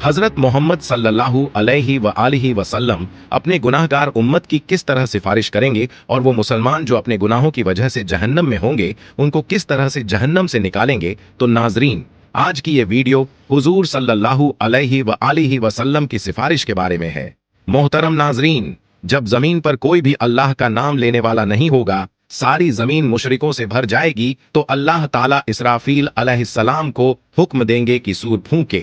हजरत मोहम्मद सल्लल्लाहु अलैहि व आलिहि वसल्लम अपने गुनाहगार उम्मत की किस तरह सिफारिश करेंगे और वो मुसलमान जो अपने गुनाहों की वजह से जहन्नम में होंगे उनको किस तरह से जहन्नम से निकालेंगे। तो नाजरीन, आज की ये वीडियो हुजूर सल्लल्लाहु अलैहि व आलिहि वसल्लम की सिफारिश के बारे में है। मोहतरम नाजरीन, जब जमीन पर कोई भी अल्लाह का नाम लेने वाला नहीं होगा, सारी जमीन मुशरिकों से भर जाएगी, तो अल्लाह ताला इसराफील अलैहिस्सलाम को हुक्म देंगे कि सूर फूंके।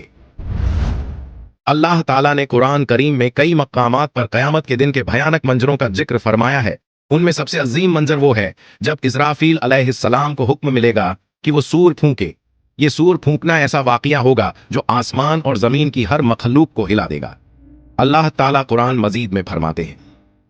अल्लाह ताला ने कुरान करीम में कई मकामात पर क़यामत के दिन के भयानक मंजरों का जिक्र फरमाया है। उनमें सबसे अजीम मंजर वो है जब इसराफील अलैहिस्सलाम को हुक्म मिलेगा कि वो सूर फूंके। ये सूर फूंकना ऐसा वाक़या होगा जो आसमान और जमीन की हर मखलूक को हिला देगा। अल्लाह ताला कुरान मजीद में फरमाते हैं,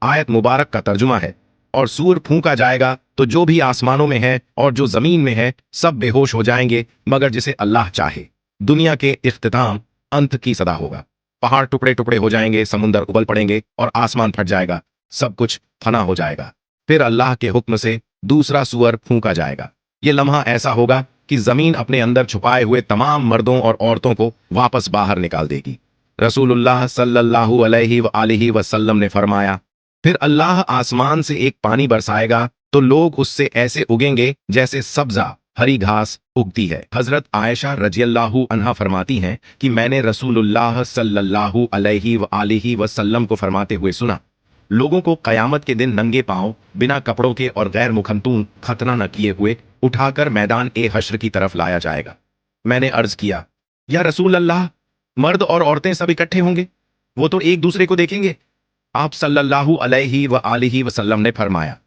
आयत मुबारक का तर्जुमा है, और सूर फूंका जाएगा तो जो भी आसमानों में है और जो जमीन में है सब बेहोश हो जाएंगे मगर जिसे अल्लाह चाहे। दुनिया के इख्तिताम अंत की सदा होगा। पहाड़ टुकड़े टुकड़े हो जाएंगे, समुंदर उबल पड़ेंगे और आसमान फट जाएगा, सब कुछ फना हो जाएगा। फिर अल्लाह के हुक्म से दूसरा सूअर फूंका जाएगा। ये लम्हा ऐसा होगा कि जमीन अपने अंदर छुपाए हुए तमाम मर्दों और औरतों को वापस बाहर निकाल देगी। रसूलुल्लाह सल्लल्लाहु अलैहि व आलिहि वसल्लम ने फरमाया, फिर अल्लाह आसमान से एक पानी बरसाएगा तो लोग उससे ऐसे उगेंगे जैसे सब्जा हरी घास उगती है। हजरत आयशा रजियल्लाहु अन्हा फरमाती हैं कि मैंने रसूलुल्लाह सल्लल्लाहु अलैहि व आलिहि वसल्लम को फरमाते हुए सुना, लोगों को कयामत के दिन नंगे पांव, बिना कपड़ों के और गैर मुखंतून, खतना न किए हुए उठाकर मैदान ए हश्र की तरफ लाया जाएगा। मैंने अर्ज किया, या रसूल अल्लाह, मर्द और औरतें सब इकट्ठे होंगे, वो तो एक दूसरे को देखेंगे। आप सल्लल्लाहु अलैहि व आलिहि वसल्लम ने फरमाया,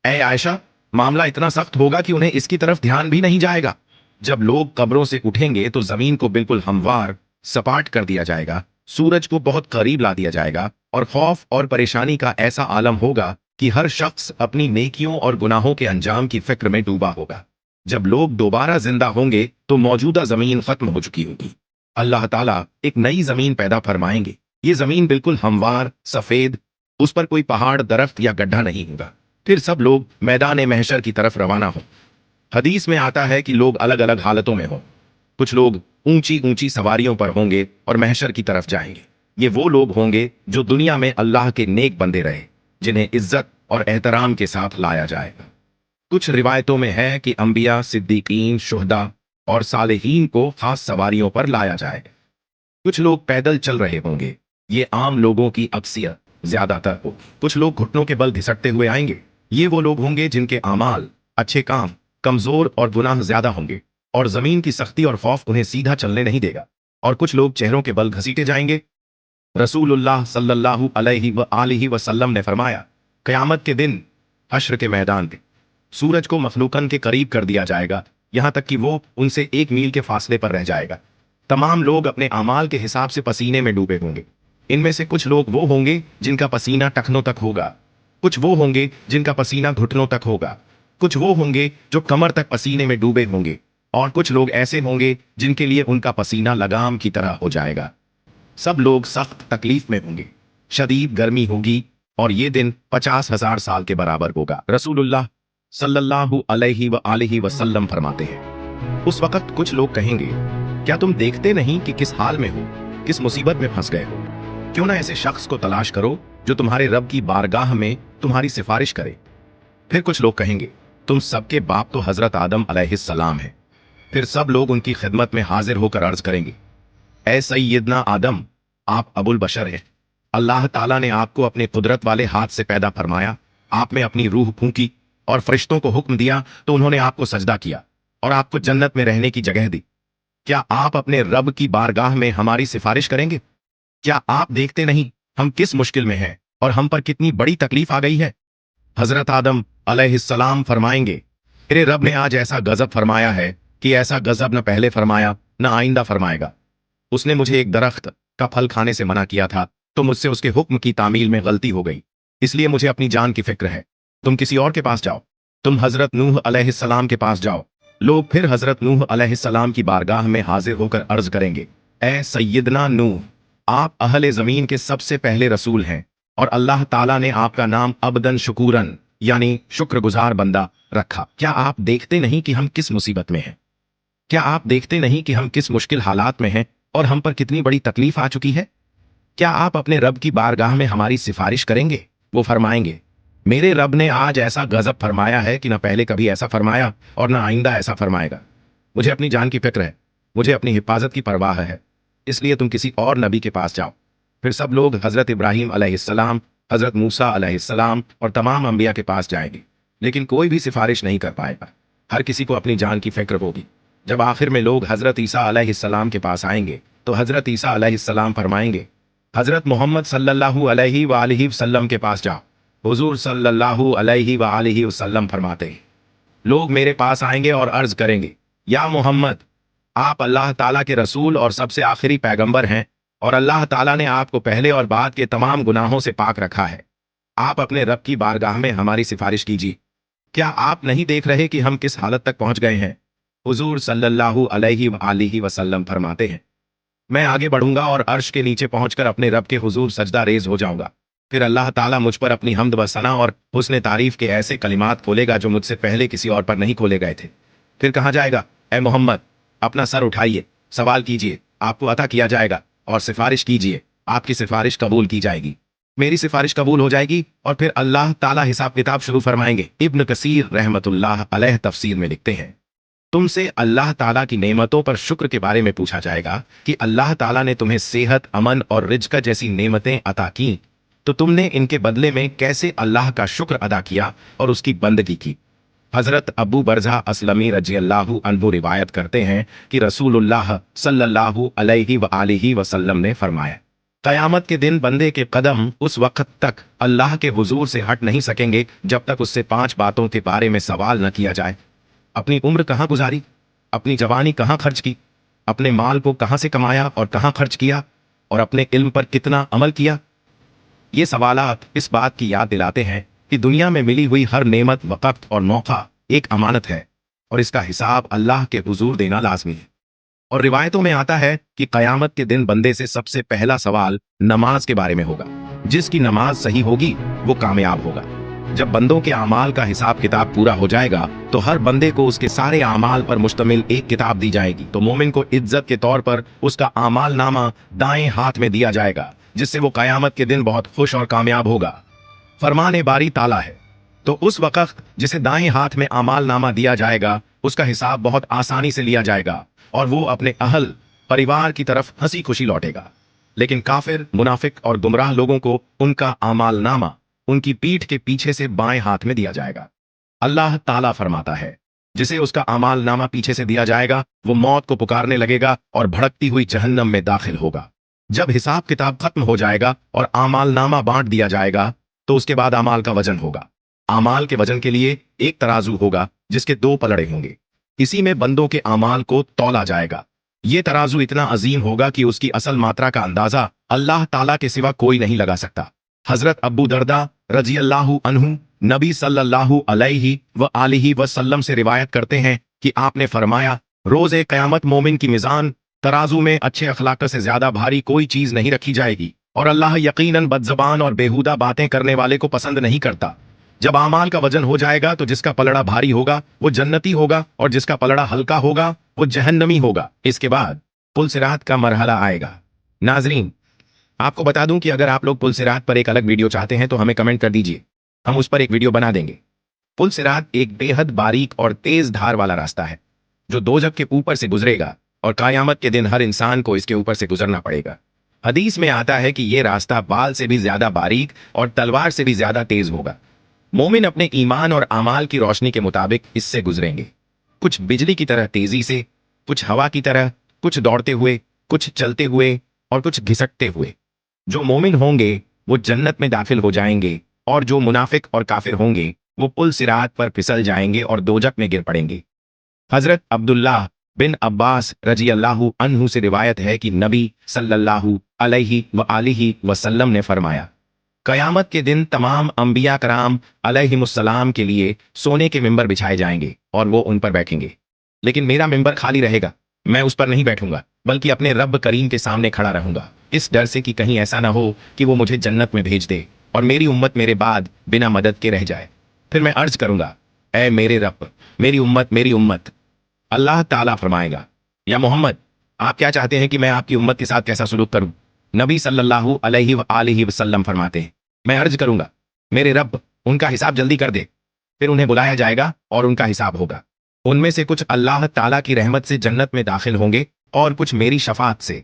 ऐ आयशा, मामला इतना सख्त होगा कि उन्हें इसकी तरफ ध्यान भी नहीं जाएगा। जब लोग कब्रों से उठेंगे तो जमीन को बिल्कुल हमवार सपाट कर दिया जाएगा, सूरज को बहुत करीब ला दिया जाएगा और खौफ और परेशानी का ऐसा आलम होगा कि हर शख्स अपनी नेकियों और गुनाहों के अंजाम की फिक्र में डूबा होगा। जब लोग दोबारा जिंदा होंगे तो मौजूदा जमीन खत्म हो चुकी होगी। अल्लाह ताला एक नई जमीन पैदा फरमाएंगे। ये जमीन बिल्कुल हमवार सफेद, उस पर कोई पहाड़, दरख्त या गड्ढा नहीं होगा। फिर सब लोग मैदान महशर की तरफ रवाना हो। हदीस में आता है कि लोग अलग अलग हालतों में हों। कुछ लोग ऊंची ऊंची सवारियों पर होंगे और महशर की तरफ जाएंगे। ये वो लोग होंगे जो दुनिया में अल्लाह के नेक बंदे रहे, जिन्हें इज्जत और एहतराम के साथ लाया जाएगा। कुछ रिवायतों में है कि अंबिया, सिद्दीकीन, शुहदा और सालेहीन को खास सवारियों पर लाया जाएगा। कुछ लोग पैदल चल रहे होंगे। ये आम लोगों की अक्सियत ज्यादातर हो। कुछ लोग घुटनों के बल घिसटते हुए आएंगे। ये वो लोग होंगे जिनके आमाल, अच्छे काम कमजोर और गुनाह ज्यादा होंगे और जमीन की सख्ती और खौफ उन्हें सीधा चलने नहीं देगा। और कुछ लोग चेहरों के बल घसीटे जाएंगे। रसूलुल्लाह सल्लल्लाहु अलैहि व आलिहि वसल्लम ने फरमाया, क़यामत के दिन हश्र के मैदान पे सूरज को मखलूकन के करीब कर दिया जाएगा, यहाँ तक कि वो उनसे 1 मील के फासले पर रह जाएगा। तमाम लोग अपने आमाल के हिसाब से पसीने में डूबे होंगे। इनमें से कुछ लोग वो होंगे जिनका पसीना टखनों तक होगा, कुछ वो होंगे जिनका पसीना घुटनों तक होगा, कुछ वो होंगे जो कमर तक पसीने में डूबे होंगे, और कुछ लोग ऐसे होंगे जिनके लिए उनका पसीना लगाम की तरह हो जाएगा। सब लोग सख्त तकलीफ में होंगे, शदीद गर्मी होगी और ये दिन 50,000 साल के बराबर होगा। रसूलुल्लाह सल्लल्लाहु अलैहि व आलिहि वसल्लम फरमाते हैं, उस वक्त कुछ लोग कहेंगे, क्या तुम देखते नहीं कि किस हाल में हो, किस मुसीबत में फंस गए हो? क्यों ना ऐसे शख्स को तलाश करो जो तुम्हारे रब की बारगाह में तुम्हारी सिफारिश करे। फिर कुछ लोग कहेंगे, तुम सबके बाप तो हजरत आदम अलैहिस्सलाम है। फिर सब लोग उनकी खिदमत में हाजिर होकर अर्ज करेंगे, ऐ सैयदना आदम, आप अबुल बशर हैं। अल्लाह ताला ने आपको अपने कुदरत वाले हाथ से पैदा फरमाया, आप में अपनी रूह फूंकी और फरिश्तों को हुक्म दिया तो उन्होंने आपको सजदा किया और आपको जन्नत में रहने की जगह दी। क्या आप अपने रब की बारगाह में हमारी सिफारिश करेंगे? क्या आप देखते नहीं हम किस मुश्किल में हैं और हम पर कितनी बड़ी तकलीफ आ गई है? हजरत आदम अलैहिस्सलाम फरमाएंगे, मेरे रब ने आज ऐसा गजब फरमाया है कि ऐसा गजब न पहले फरमाया न आइंदा फरमाएगा। उसने मुझे एक दरख्त का फल खाने से मना किया था तो मुझसे उसके हुक्म की तामील में गलती हो गई, इसलिए मुझे अपनी जान की फिक्र है। तुम किसी और के पास जाओ, तुम हजरत नूह अलैहिस्सलाम के पास जाओ। लोग फिर हजरत नूह अलैहिस्सलाम की बारगाह में हाजिर होकर अर्ज करेंगे, ऐ सैयदना नूह, आप अहले जमीन के सबसे पहले रसूल हैं और अल्लाह ताला ने आपका नाम अबदन शुकूरन यानी शुक्रगुजार बंदा रखा। क्या आप देखते नहीं कि हम किस मुसीबत में हैं? क्या आप देखते नहीं कि हम किस मुश्किल हालात में हैं? और हम पर कितनी बड़ी तकलीफ आ चुकी है। क्या आप अपने रब की बारगाह में हमारी सिफारिश करेंगे? वो फरमाएंगे, मेरे रब ने आज ऐसा गजब फरमाया है कि न पहले कभी ऐसा फरमाया और न आइंदा ऐसा फरमाएगा। मुझे अपनी जान की फिक्र है, मुझे अपनी हिफाजत की परवाह है, इसलिए तुम किसी और नबी के पास जाओ। फिर सब लोग हजरत इब्राहीम अलैहिस्सलाम, हजरत मूसा अलैहिस्सलाम और तमाम अंबिया के पास जाएंगे, लेकिन कोई भी सिफारिश नहीं कर पाएगा। हर किसी को अपनी जान की फिक्र होगी। जब आखिर में लोग हजरत ईसा अलैहिस्सलाम के पास आएंगे तो हजरत ईसा अलैहिस्सलाम फरमाएंगे, हजरत मोहम्मद सल्लल्लाहु अलैहि वालिहि वसल्लम के पास जाओ। हुजूर सल्लल्लाहु अलैहि वालिहि वसल्लम फरमाते हैं, लोग मेरे पास आएंगे और अर्ज करेंगे, या मोहम्मद, आप अल्लाह ताला के रसूल और सबसे आखिरी पैगंबर हैं, और अल्लाह ताला ने आपको पहले और बाद के तमाम गुनाहों से पाक रखा है। आप अपने रब की बारगाह में हमारी सिफारिश कीजिए। क्या आप नहीं देख रहे कि हम किस हालत तक पहुंच गए हैं? हुजूर सल्लल्लाहु अलैहि वसल्लम फरमाते हैं, मैं आगे बढ़ूंगा और अर्श के नीचे पहुंचकर अपने रब के हुजूर सजदा रेज हो जाऊंगा। फिर अल्लाह ताला मुझ पर अपनी हम्द व सना और हुस्न तारीफ के ऐसे कलिमात खोलेगा जो मुझसे पहले किसी और पर नहीं खोले गए थे। फिर कहा जाएगा, ए मोहम्मद, अपना सर उठाइए, सवाल कीजिए, आपको अता किया जाएगा, और सिफारिश कीजिए, आपकी सिफारिश कबूल की जाएगी। मेरी सिफारिश कबूल हो जाएगी और फिर अल्लाह ताला हिसाब किताब शुरू फरमाएंगे। इब्न कसीर रहमतुल्लाह अलैह तफसीर में लिखते हैं, तुमसे अल्लाह ताला की नेमतों पर शुक्र के बारे में पूछा जाएगा कि अल्लाह ताला ने तुम्हें सेहत, अमन और रिज्क जैसी नेमतें अता की, तो तुमने इनके बदले में कैसे अल्लाह का शुक्र अदा किया और उसकी बंदगी की। हजरत अबू बरज़ा अस्लमी रज़ियल्लाहु अन्हु रिवायत करते हैं कि रसूलुल्लाह सल्लल्लाहु अलैहि वसल्लम ने फरमाया, क़यामत के दिन बंदे के कदम उस वक्त तक अल्लाह के हुजूर से हट नहीं सकेंगे जब तक उससे 5 बातों के बारे में सवाल न किया जाए। अपनी उम्र कहाँ गुजारी, अपनी जवानी कहाँ खर्च की, अपने माल को कहाँ से कमाया और कहाँ खर्च किया, और अपने इल्म पर कितना अमल किया। ये सवालात इस बात की याद दिलाते हैं कि दुनिया में मिली हुई हर नेमत, वक़्त और मौका एक अमानत है और इसका हिसाब अल्लाह के हुजूर देना लाजमी है। और रिवायतों में आता है कि क़यामत के दिन बंदे से सबसे पहला सवाल नमाज के बारे में होगा। जिसकी नमाज सही होगी वो कामयाब होगा। जब बंदों के अमाल का हिसाब किताब पूरा हो जाएगा तो हर बंदे को उसके सारे अमाल पर मुश्तमिल एक किताब दी जाएगी। तो मोमिन को इज्जत के तौर पर उसका अमाल नामा दाएं हाथ में दिया जाएगा, जिससे वो कयामत के दिन बहुत खुश और कामयाब होगा। फरमाने बारी ताला है, तो उस वक्त जिसे दाएं हाथ में अमाल नामा दिया जाएगा उसका हिसाब बहुत आसानी से लिया जाएगा और वो अपने अहल परिवार की तरफ हंसी खुशी लौटेगा। लेकिन काफिर, मुनाफिक और गुमराह लोगों को उनका अमाल नामा उनकी पीठ के पीछे से बाएं हाथ में दिया जाएगा। अल्लाह ताला फरमाता है, जिसे उसका अमाल नामा पीछे से दिया जाएगा वो मौत को पुकारने लगेगा और भड़कती हुई जहन्नम में दाखिल होगा। जब हिसाब किताब खत्म हो जाएगा और अमाल नामा बांट दिया जाएगा तो उसके बाद अमाल का वजन होगा। अमाल के वजन के लिए एक तराजू होगा जिसके 2 पलड़े होंगे। इसी में बंदों के अमाल को तौला जाएगा। ये तराजू इतना अजीम होगा कि उसकी असल मात्रा का अंदाजा अल्लाह ताला के सिवा कोई नहीं लगा सकता। हजरत अबू दरदा रज़ियल्लाहु अन्हु नबी सल्लल्लाहु अलैहि वसल्लम से रिवायत करते हैं कि आपने फरमाया, रोज़े क़यामत मोमिन की मिजान तराजू में अच्छे अखलाक से ज्यादा भारी कोई चीज नहीं रखी जाएगी, और अल्लाह यकीनन बदज़बान और बेहुदा बातें करने वाले को पसंद नहीं करता। जब आमाल का वजन हो जाएगा तो जिसका पलड़ा भारी होगा वो जन्नती होगा और जिसका पलड़ा हल्का होगा वो जहन्नमी होगा। इसके बाद पुल सिरात का मरहला आएगा। नाजरीन, आपको बता दूं कि अगर आप लोग पुल सिरात पर एक अलग वीडियो चाहते हैं तो हमें कमेंट कर दीजिए, हम उस पर एक वीडियो बना देंगे। पुल सिरात एक बेहद बारीक और तेज धार वाला रास्ता है जो दोजख के ऊपर से गुजरेगा और क़यामत के दिन हर इंसान को इसके ऊपर से गुजरना पड़ेगा। हदीस में आता है कि यह रास्ता बाल से भी ज्यादा बारीक और तलवार से भी ज्यादा तेज होगा। मोमिन अपने ईमान और आमाल की रोशनी के मुताबिक इससे गुजरेंगे, कुछ बिजली की तरह तेजी से, कुछ हवा की तरह, कुछ दौड़ते हुए, कुछ चलते हुए और कुछ घिसकते हुए। जो मोमिन होंगे वो जन्नत में दाखिल हो जाएंगे और जो मुनाफिक और काफिर होंगे वो पुल सिरात पर फिसल जाएंगे और दोजख में गिर पड़ेंगे। हजरत अब्दुल्लाह बिन अब्बास रज़ियल्लाहु अन्हु से रिवायत है कि नबी सल्लल्लाहु अलैहि वसल्लम ने फरमाया, कयामत के दिन तमाम अंबिया कराम अलैहिमुस्सलाम के लिए सोने के मिंबर बिछाए जाएंगे और वो उन पर बैठेंगे, लेकिन मेरा मिंबर खाली रहेगा। मैं उस पर नहीं बैठूंगा बल्कि अपने रब करीम के सामने खड़ा रहूंगा, इस डर से कि कहीं ऐसा ना हो कि वो मुझे जन्नत में भेज दे और मेरी उम्मत मेरे बाद बिना मदद के रह जाए। फिर मैं अर्ज करूंगा, ऐ मेरे रब, मेरी उम्मत मेरी उम्मत। अल्लाह ताला फरमाएगा, या मोहम्मद, آپ کیا چاہتے ہیں کہ میں آپ کی امت کے ساتھ کیسا سلوک کروں؟ نبی صلی اللہ علیہ وآلہ وسلم فرماتے ہیں، میں عرض کروں گا میرے رب ان کا حساب جلدی کر دے، پھر انہیں بلایا جائے گا اور ان کا حساب ہوگا۔ ان میں سے کچھ اللہ تعالیٰ کی رحمت سے جنت میں داخل ہوں گے اور کچھ میری شفاعت سے۔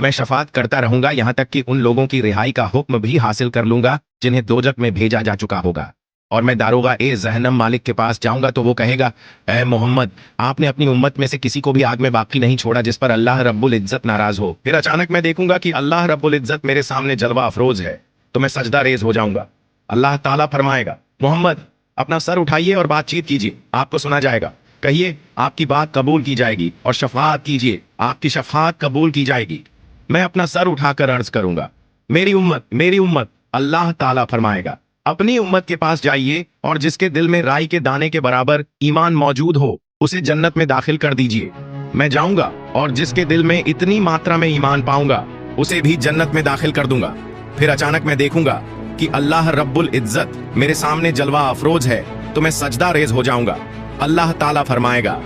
میں شفاعت کرتا رہوں گا یہاں تک کہ ان لوگوں کی رہائی کا حکم بھی حاصل کر لوں گا جنہیں دوزخ میں بھیجا جا چکا ہوگا۔ اور میں داروغہ جہنم مالک کے پاس جاؤں گا تو وہ کہے گا، اے محمد، آپ نے اپنی امت میں سے کسی کو بھی آگ میں باقی نہیں چھوڑا جس پر اللہ رب العزت ناراض ہو۔ پھر اچانک میں دیکھوں گا کہ اللہ رب العزت میرے سامنے جلوہ افروز ہے تو میں سجدہ ریز ہو جاؤں گا۔ اللہ تعالیٰ فرمائے گا، محمد اپنا سر اٹھائیے اور بات چیت کیجیے، آپ کو سنا جائے گا۔ کہیے آپ کی بات قبول کی جائے گی، اور شفاعت کیجیے، آپ کی شفاعت قبول کی جائے گی۔ میں اپنا سر اٹھا کر عرض کروں گا، میری امت، میری امت۔ اللہ تعالیٰ فرمائے گا، اپنی امت کے پاس جائیے اور جس کے دل میں رائی کے دانے کے برابر ایمان موجود ہو اسے جنت میں داخل کر دیجیے۔ میں جاؤں گا اور جس کے دل میں اتنی ماترا میں ایمان پاؤں گا اسے بھی جنت میں داخل کر دوں گا۔ پھر اچانک میں دیکھوں گا کہ اللہ رب العزت میرے سامنے جلوہ افروز ہے تو میں سجدہ ریز ہو جاؤں گا۔ اللہ تعالیٰ فرمائے گا،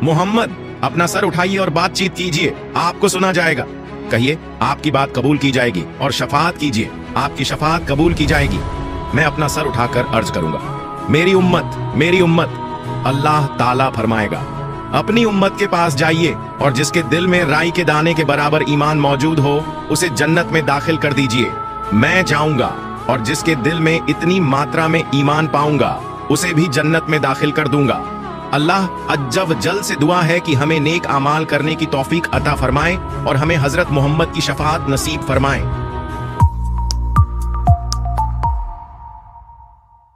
محمد اپنا سر اٹھائیے اور بات چیت کیجیے، آپ کو سنا جائے گا۔ کہیے آپ کی بات قبول کی جائے گی اور شفاعت کیجیے، آپ کی شفاعت قبول کی جائے گی۔ میں اپنا سر اٹھا کر عرض کروں گا، میری امت، میری امت۔ اللہ تعالیٰ فرمائے گا، اپنی امت کے پاس جائیے اور جس کے دل میں رائی کے دانے کے برابر ایمان موجود ہو اسے جنت میں داخل کر دیجیے۔ میں جاؤں گا اور جس کے دل میں اتنی ماترا میں ایمان پاؤں گا اسے بھی جنت میں داخل کر دوں گا۔ اللہ عز و جل سے دعا ہے کہ ہمیں نیک اعمال کرنے کی توفیق عطا فرمائے اور ہمیں حضرت محمد کی شفاعت نصیب فرمائے۔